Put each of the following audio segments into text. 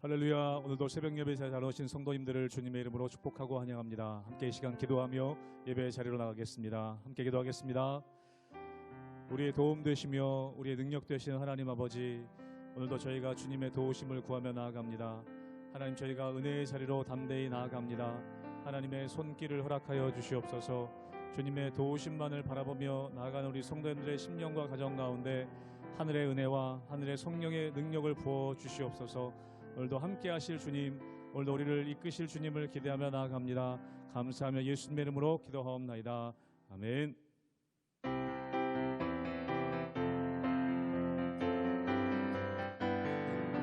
할렐루야. 오늘도 새벽 예배에 잘 오신 성도님들을 주님의 이름으로 축복하고 환영합니다. 함께 이 시간 기도하며 예배 자리로 나가겠습니다. 함께 기도하겠습니다. 우리의 도움 되시며 우리의 능력 되시는 하나님 아버지, 오늘도 저희가 주님의 도우심을 구하며 나아갑니다. 하나님, 저희가 은혜의 자리로 담대히 나아갑니다. 하나님의 손길을 허락하여 주시옵소서. 주님의 도우심만을 바라보며 나아가는 우리 성도님들의 심령과 가정 가운데 하늘의 은혜와 하늘의 성령의 능력을 부어 주시옵소서. 오늘도 함께 하실 주님, 오늘도 우리를 이끄실 주님을 기대하며 나아갑니다. 감사하며 예수님의 이름으로 기도하옵나이다. 아멘.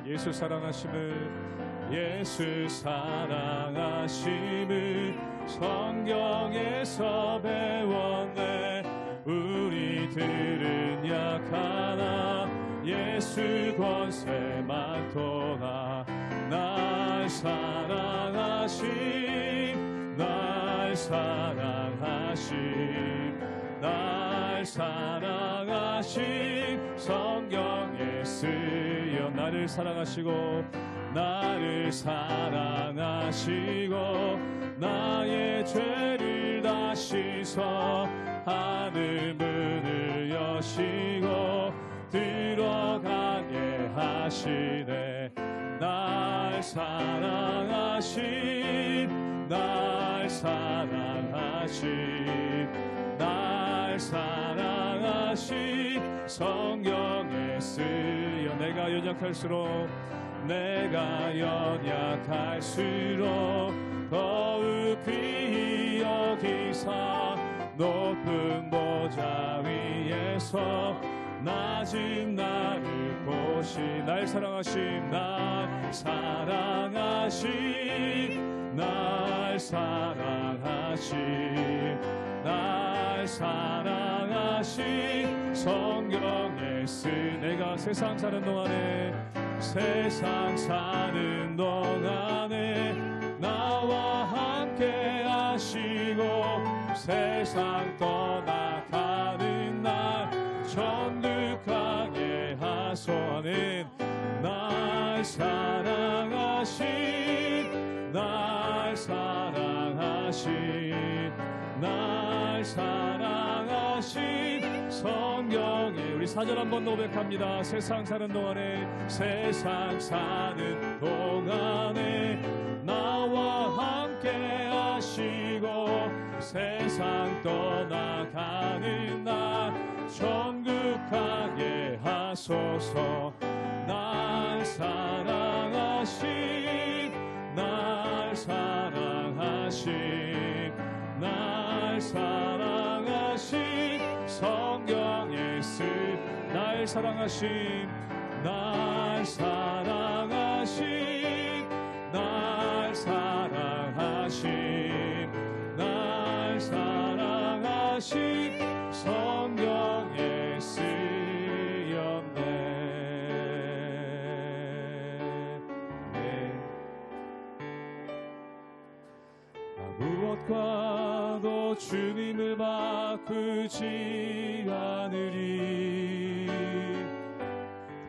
예수 사랑하심을 성경에서 배웠네. 우리들은 약하나 예수 권세 많도다. 날 사랑하심 성경에 쓰여 나를 사랑하시고 나의 죄를 다 씻어 하늘 문을 여시고 들어가게 하시네. 날 사랑하신 성경에 쓰여 내가 연약할수록 더욱 귀히 여기사 높은 보좌 위에서 낮은 나를 보시. 날 사랑하신 성경에 쓰 내가 세상 사는 동안에 나와 함께 하시고 세상 떠나가는 날 천국하게 하소는. 날 사랑하신 성경에 우리 사절 한번 고백합니다. 세상 사는 동안에 나와 함께 하시고 세상 떠나가는 날 천국하게 하소서. 날 사랑하신 성경에 쓰 날 사랑하신 성경에 쓰였네. 무엇과도 주님을 바꾸지 않으리.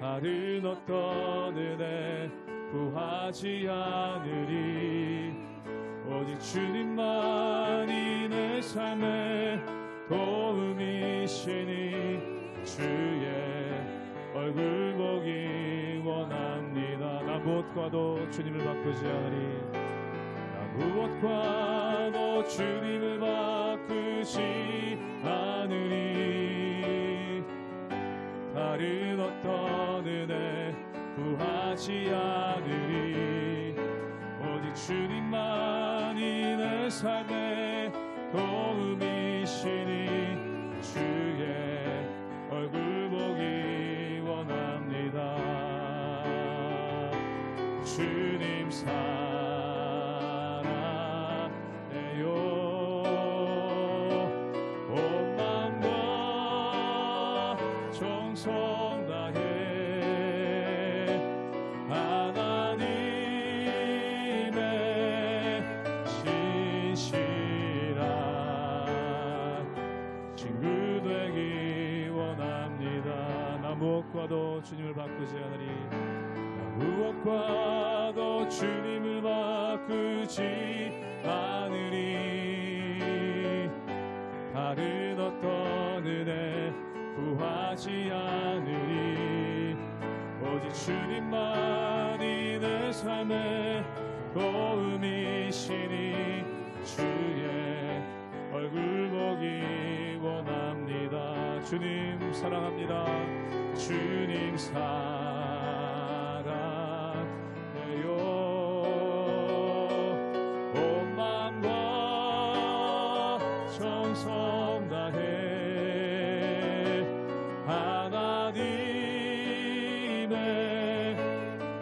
다른 어떤 은혜 구하지 않으리. 오직 주님만이 내 삶의 도움이시니 주의 얼굴 보기 원합니다. 나 무엇과도 주님을 바꾸지 않으리. 무엇과도 주님을 바꾸지 않으리. 다른 어떤 은혜 구하지 않으리. 오직 주님만이 내 삶의 도움이시니 주의 얼굴 보기 원합니다. 주님 무엇과도 주님을 바꾸지 않으리. 무엇과도 주님을 바꾸지 않으리. 다른 어떤 은혜 구하지 않으리. 오직 주님만이 내 삶의 도움이시니 주의 얼굴 보기 원합니다. 주님 사랑합니다. 주님 사랑해요. 온 마음과 정성 다해 하나님의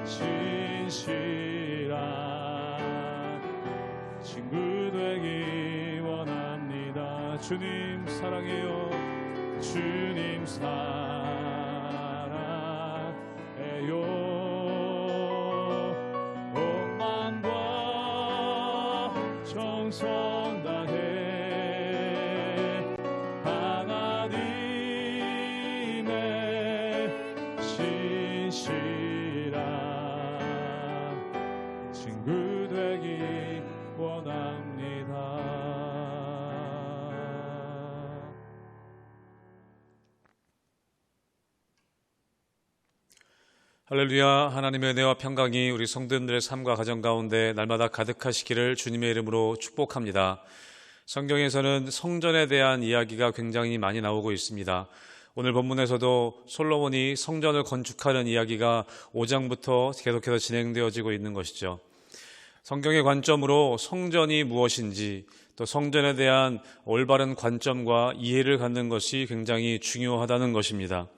진실한 친구 되기 원합니다. 주님 사랑해요. 주님 사랑해요. 온 마음과 정성 다해 하나님의 신실한 친구 되기 원합니다. 할렐루야. 하나님의 은혜와 평강이 우리 성도님들의 삶과 가정 가운데 날마다 가득하시기를 주님의 이름으로 축복합니다. 성경에서는 성전에 대한 이야기가 굉장히 많이 나오고 있습니다. 오늘 본문에서도 솔로몬이 성전을 건축하는 이야기가 5장부터 계속해서 진행되어지고 있는 것이죠. 성경의 관점으로 성전이 무엇인지, 또 성전에 대한 올바른 관점과 이해를 갖는 것이 굉장히 중요하다는 것입니다.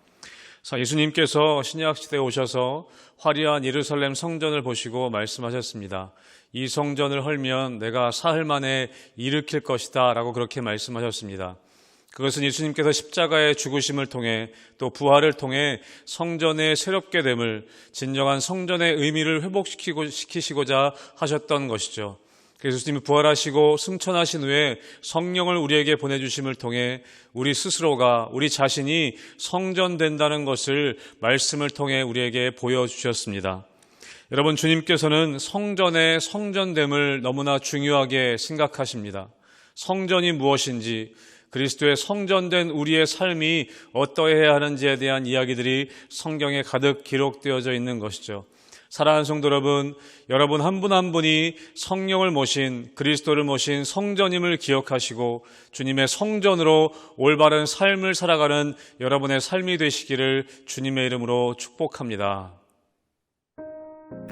예수님께서 신약시대에 오셔서 화려한 예루살렘 성전을 보시고 말씀하셨습니다. 이 성전을 헐면 내가 사흘 만에 일으킬 것이다 라고 그렇게 말씀하셨습니다. 그것은 예수님께서 십자가의 죽으심을 통해 또 부활을 통해 성전의 새롭게 됨을, 진정한 성전의 의미를 회복시키시고자 하셨던 것이죠. 예수님이 부활하시고 승천하신 후에 성령을 우리에게 보내주심을 통해 우리 스스로가, 우리 자신이 성전된다는 것을 말씀을 통해 우리에게 보여주셨습니다. 여러분, 주님께서는 성전의 성전됨을 너무나 중요하게 생각하십니다. 성전이 무엇인지, 그리스도의 성전된 우리의 삶이 어떠해야 하는지에 대한 이야기들이 성경에 가득 기록되어져 있는 것이죠. 사랑하는 성도 여러분 한 분 한 분이 성령을 모신, 그리스도를 모신 성전임을 기억하시고 주님의 성전으로 올바른 삶을 살아가는 여러분의 삶이 되시기를 주님의 이름으로 축복합니다.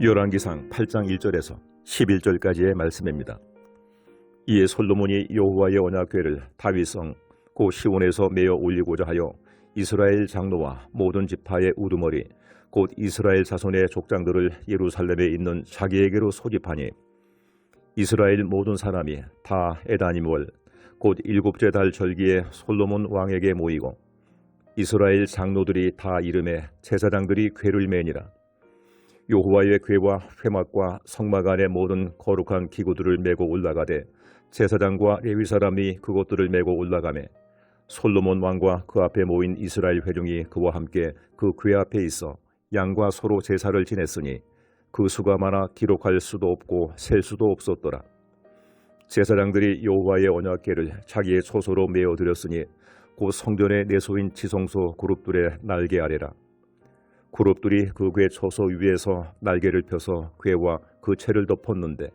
열왕기상 8장 1절에서 11절까지의 말씀입니다. 이에 솔로몬이 여호와의 언약궤를 다윗성 곧 시온에서 메어 올리고자 하여 이스라엘 장로와 모든 지파의 우두머리 곧 이스라엘 자손의 족장들을 예루살렘에 있는 자기에게로 소집하니 이스라엘 모든 사람이 다 에다님월 곧 7째 달 절기에 솔로몬 왕에게 모이고 이스라엘 장로들이 다 이름에 제사장들이 궤를 매니라. 여호와의 궤와 회막과 성막 안의 모든 거룩한 기구들을 메고 올라가되 제사장과 레위 사람이 그것들을 메고 올라가매 솔로몬 왕과 그 앞에 모인 이스라엘 회중이 그와 함께 그 궤 앞에 있어 양과 소로 제사를 지냈으니 그 수가 많아 기록할 수도 없고 셀 수도 없었더라. 제사장들이 여호와의 언약궤를 자기의 초소로 메어 드렸으니 곧 성전의 내소인 지성소 그룹들의 날개 아래라. 그룹들이 그 궤 초소 위에서 날개를 펴서 궤와 그 채를 덮었는데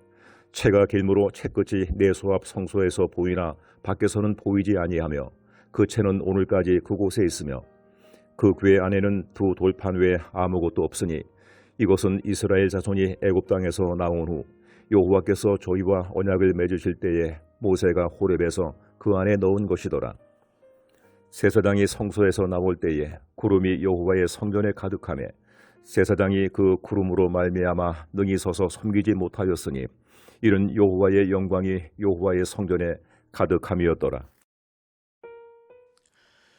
채가 길므로 채끝이 내소 앞 성소에서 보이나 밖에서는 보이지 아니하며 그 채는 오늘까지 그곳에 있으며 그 궤 안에는 두 돌판 외에 아무것도 없으니 이것은 이스라엘 자손이 애굽 땅에서 나온 후 여호와께서 저희와 언약을 맺으실 때에 모세가 호렙에서 그 안에 넣은 것이더라. 제사장이 성소에서 나올 때에 구름이 여호와의 성전에 가득하며 제사장이 그 구름으로 말미암아 능히 서서 섬기지 못하였으니 이는 여호와의 영광이 여호와의 성전에 가득함이었더라.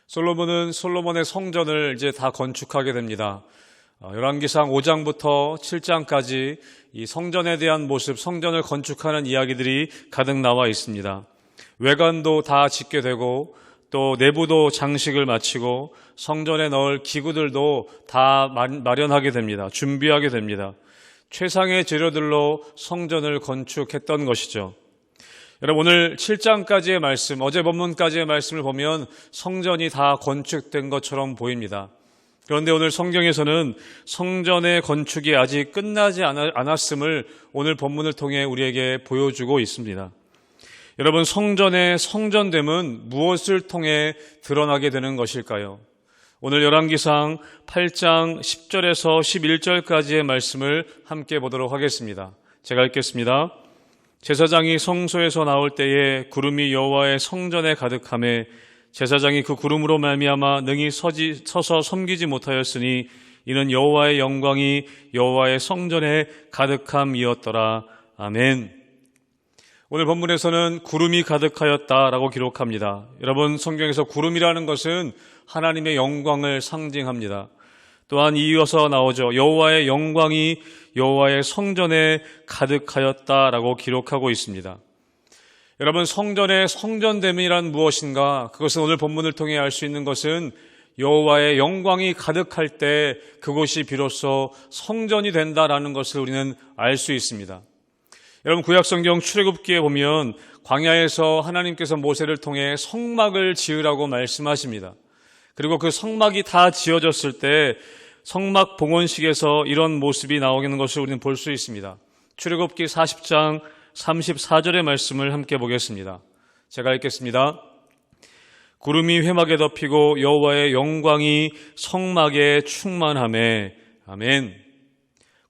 솔로몬은 솔로몬의 성전을 이제 다 건축하게 됩니다. 열왕기상 5장부터 7장까지 이 성전에 대한 모습, 성전을 건축하는 이야기들이 가득 나와 있습니다. 외관도 다 짓게 되고 또 내부도 장식을 마치고 성전에 넣을 기구들도 다 마련하게 됩니다. 준비하게 됩니다. 최상의 재료들로 성전을 건축했던 것이죠. 여러분, 오늘 7장까지의 말씀, 어제 본문까지의 말씀을 보면 성전이 다 건축된 것처럼 보입니다. 그런데 오늘 성경에서는 성전의 건축이 아직 끝나지 않았음을 오늘 본문을 통해 우리에게 보여주고 있습니다. 여러분, 성전의 성전됨은 무엇을 통해 드러나게 되는 것일까요? 오늘 열왕기상 8장 10절에서 11절까지의 말씀을 함께 보도록 하겠습니다. 제가 읽겠습니다. 제사장이 성소에서 나올 때에 구름이 여호와의 성전에 가득하매 제사장이 그 구름으로 말미암아 능히 서서 섬기지 못하였으니 이는 여호와의 영광이 여호와의 성전에 가득함이었더라. 아멘. 오늘 본문에서는 구름이 가득하였다라고 기록합니다. 여러분, 성경에서 구름이라는 것은 하나님의 영광을 상징합니다. 또한 이어서 나오죠. 여호와의 영광이 여호와의 성전에 가득하였다라고 기록하고 있습니다. 여러분, 성전의 성전됨이란 무엇인가? 그것은 오늘 본문을 통해 알 수 있는 것은 여호와의 영광이 가득할 때 그곳이 비로소 성전이 된다라는 것을 우리는 알 수 있습니다. 여러분, 구약성경 출애굽기에 보면 광야에서 하나님께서 모세를 통해 성막을 지으라고 말씀하십니다. 그리고 그 성막이 다 지어졌을 때 성막 봉헌식에서 이런 모습이 나오는 것을 우리는 볼 수 있습니다. 출애굽기 40장 34절의 말씀을 함께 보겠습니다. 제가 읽겠습니다. 구름이 회막에 덮이고 여호와의 영광이 성막에 충만하매. 아멘.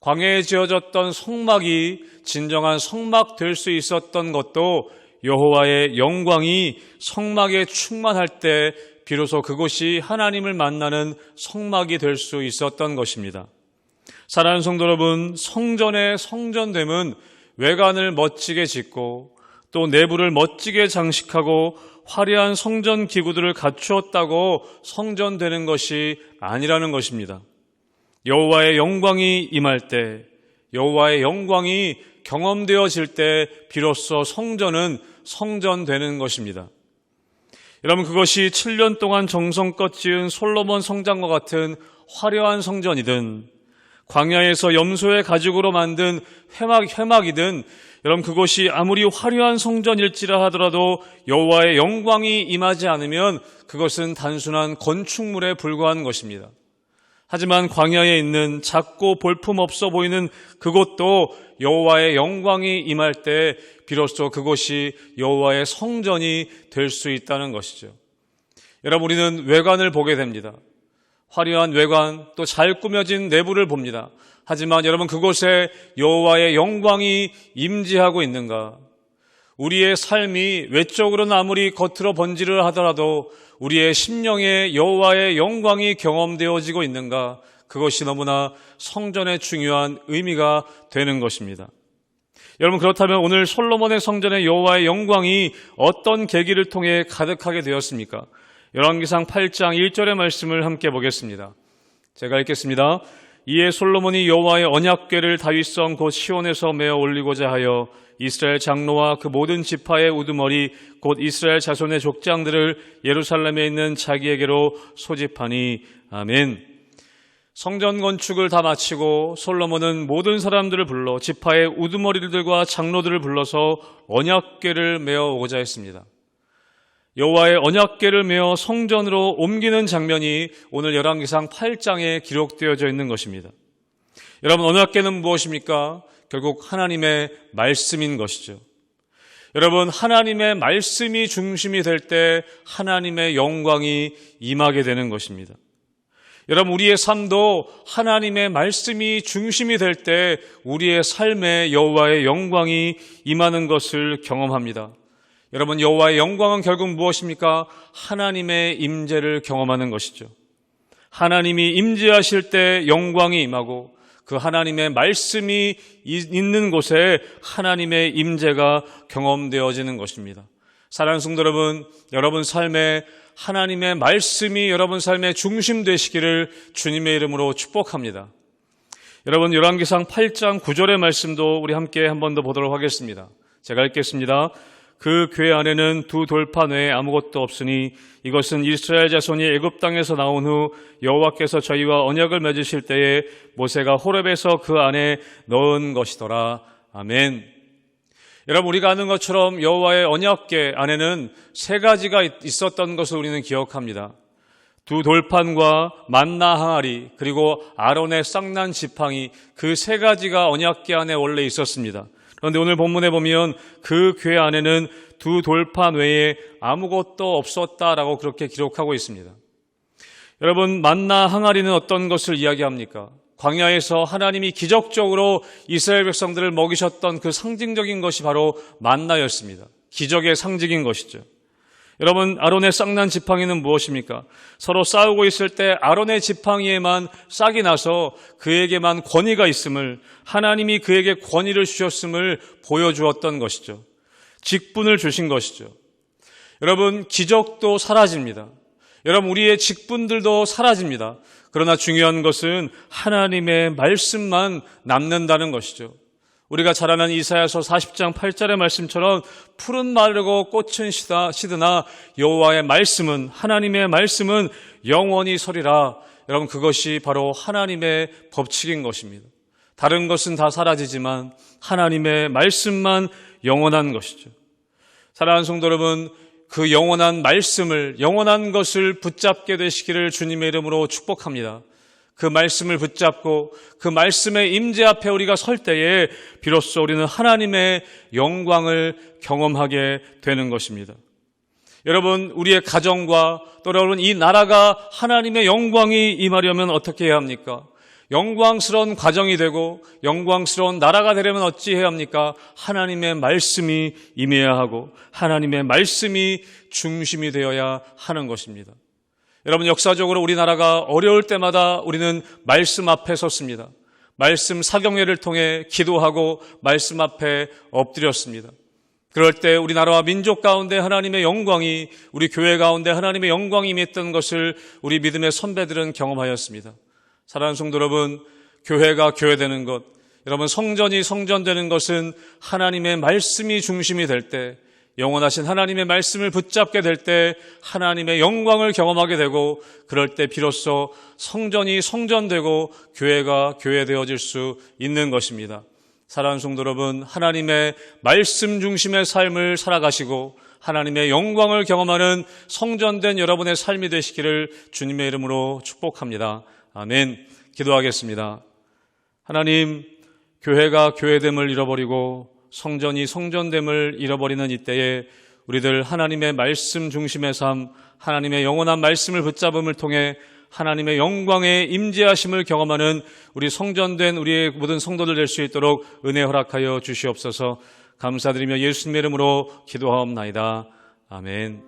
광야에 지어졌던 성막이 진정한 성막 될 수 있었던 것도 여호와의 영광이 성막에 충만할 때 비로소 그곳이 하나님을 만나는 성막이 될 수 있었던 것입니다. 사랑하는 성도 여러분, 성전의 성전됨은 외관을 멋지게 짓고 또 내부를 멋지게 장식하고 화려한 성전 기구들을 갖추었다고 성전되는 것이 아니라는 것입니다. 여호와의 영광이 임할 때, 여호와의 영광이 경험되어질 때 비로소 성전은 성전되는 것입니다. 여러분, 그것이 7년 동안 정성껏 지은 솔로몬 성전과 같은 화려한 성전이든 광야에서 염소의 가죽으로 만든 회막이든 여러분, 그것이 아무리 화려한 성전일지라 하더라도 여호와의 영광이 임하지 않으면 그것은 단순한 건축물에 불과한 것입니다. 하지만 광야에 있는 작고 볼품없어 보이는 그곳도 여호와의 영광이 임할 때 비로소 그곳이 여호와의 성전이 될 수 있다는 것이죠. 여러분, 우리는 외관을 보게 됩니다. 화려한 외관, 또 잘 꾸며진 내부를 봅니다. 하지만 여러분, 그곳에 여호와의 영광이 임재하고 있는가? 우리의 삶이 외적으로는 아무리 겉으로 번지를 하더라도 우리의 심령에 여호와의 영광이 경험되어지고 있는가? 그것이 너무나 성전의 중요한 의미가 되는 것입니다. 여러분, 그렇다면 오늘 솔로몬의 성전의 여호와의 영광이 어떤 계기를 통해 가득하게 되었습니까? 열왕기상 8장 1절의 말씀을 함께 보겠습니다. 제가 읽겠습니다. 이에 솔로몬이 여호와의 언약궤를 다윗성 곧 시온에서 메어 올리고자 하여 이스라엘 장로와 그 모든 지파의 우두머리 곧 이스라엘 자손의 족장들을 예루살렘에 있는 자기에게로 소집하니. 아멘. 성전 건축을 다 마치고 솔로몬은 모든 사람들을 불러 지파의 우두머리들과 장로들을 불러서 언약궤를 메어 오고자 했습니다. 여호와의 언약궤를 메어 성전으로 옮기는 장면이 오늘 열왕기상 8장에 기록되어져 있는 것입니다. 여러분, 언약궤는 무엇입니까? 결국 하나님의 말씀인 것이죠. 여러분, 하나님의 말씀이 중심이 될 때 하나님의 영광이 임하게 되는 것입니다. 여러분, 우리의 삶도 하나님의 말씀이 중심이 될 때 우리의 삶에 여호와의 영광이 임하는 것을 경험합니다. 여러분, 여호와의 영광은 결국 무엇입니까? 하나님의 임재를 경험하는 것이죠. 하나님이 임재하실 때 영광이 임하고 그 하나님의 말씀이 있는 곳에 하나님의 임재가 경험되어지는 것입니다. 사랑하는 성도 여러분, 여러분 삶에 하나님의 말씀이 여러분 삶의 중심 되시기를 주님의 이름으로 축복합니다. 여러분, 열왕기상 8장 9절의 말씀도 우리 함께 한 번 더 보도록 하겠습니다. 제가 읽겠습니다. 그 궤 안에는 두 돌판 외에 아무것도 없으니 이것은 이스라엘 자손이 애굽 땅에서 나온 후 여호와께서 저희와 언약을 맺으실 때에 모세가 호렙에서 그 안에 넣은 것이더라. 아멘. 여러분, 우리가 아는 것처럼 여호와의 언약궤 안에는 세 가지가 있었던 것을 우리는 기억합니다. 두 돌판과 만나 항아리, 그리고 아론의 쌍난 지팡이, 그 세 가지가 언약궤 안에 원래 있었습니다. 그런데 오늘 본문에 보면 그 궤 안에는 두 돌판 외에 아무것도 없었다라고 그렇게 기록하고 있습니다. 여러분, 만나 항아리는 어떤 것을 이야기합니까? 광야에서 하나님이 기적적으로 이스라엘 백성들을 먹이셨던 그 상징적인 것이 바로 만나였습니다. 기적의 상징인 것이죠. 여러분, 아론의 쌍난 지팡이는 무엇입니까? 서로 싸우고 있을 때 아론의 지팡이에만 싹이 나서 그에게만 권위가 있음을, 하나님이 그에게 권위를 주셨음을 보여주었던 것이죠. 직분을 주신 것이죠. 여러분, 기적도 사라집니다. 여러분, 우리의 직분들도 사라집니다. 그러나 중요한 것은 하나님의 말씀만 남는다는 것이죠. 우리가 잘 아는 이사야서 40장 8절의 말씀처럼 푸른 마르고 꽃은 시드나 여호와의 말씀은, 하나님의 말씀은 영원히 서리라. 여러분, 그것이 바로 하나님의 법칙인 것입니다. 다른 것은 다 사라지지만 하나님의 말씀만 영원한 것이죠. 사랑하는 성도 여러분, 그 영원한 말씀을, 영원한 것을 붙잡게 되시기를 주님의 이름으로 축복합니다. 그 말씀을 붙잡고 그 말씀의 임재 앞에 우리가 설 때에 비로소 우리는 하나님의 영광을 경험하게 되는 것입니다. 여러분, 우리의 가정과 또 여러분 이 나라가 하나님의 영광이 임하려면 어떻게 해야 합니까? 영광스러운 가정이 되고 영광스러운 나라가 되려면 어찌해야 합니까? 하나님의 말씀이 임해야 하고 하나님의 말씀이 중심이 되어야 하는 것입니다. 여러분, 역사적으로 우리나라가 어려울 때마다 우리는 말씀 앞에 섰습니다. 말씀 사경례를 통해 기도하고 말씀 앞에 엎드렸습니다. 그럴 때 우리나라와 민족 가운데 하나님의 영광이, 우리 교회 가운데 하나님의 영광이 임했던 것을 우리 믿음의 선배들은 경험하였습니다. 사랑하는 성도 여러분, 교회가 교회되는 것, 여러분 성전이 성전되는 것은 하나님의 말씀이 중심이 될 때, 영원하신 하나님의 말씀을 붙잡게 될 때 하나님의 영광을 경험하게 되고, 그럴 때 비로소 성전이 성전되고 교회가 교회되어질 수 있는 것입니다. 사랑하는 성도 여러분, 하나님의 말씀 중심의 삶을 살아가시고 하나님의 영광을 경험하는 성전된 여러분의 삶이 되시기를 주님의 이름으로 축복합니다. 아멘. 기도하겠습니다. 하나님, 교회가 교회됨을 잃어버리고 성전이 성전됨을 잃어버리는 이때에 우리들 하나님의 말씀 중심의 삶, 하나님의 영원한 말씀을 붙잡음을 통해 하나님의 영광의 임재하심을 경험하는 우리 성전된 우리의 모든 성도들 될 수 있도록 은혜 허락하여 주시옵소서. 감사드리며 예수님의 이름으로 기도하옵나이다. 아멘.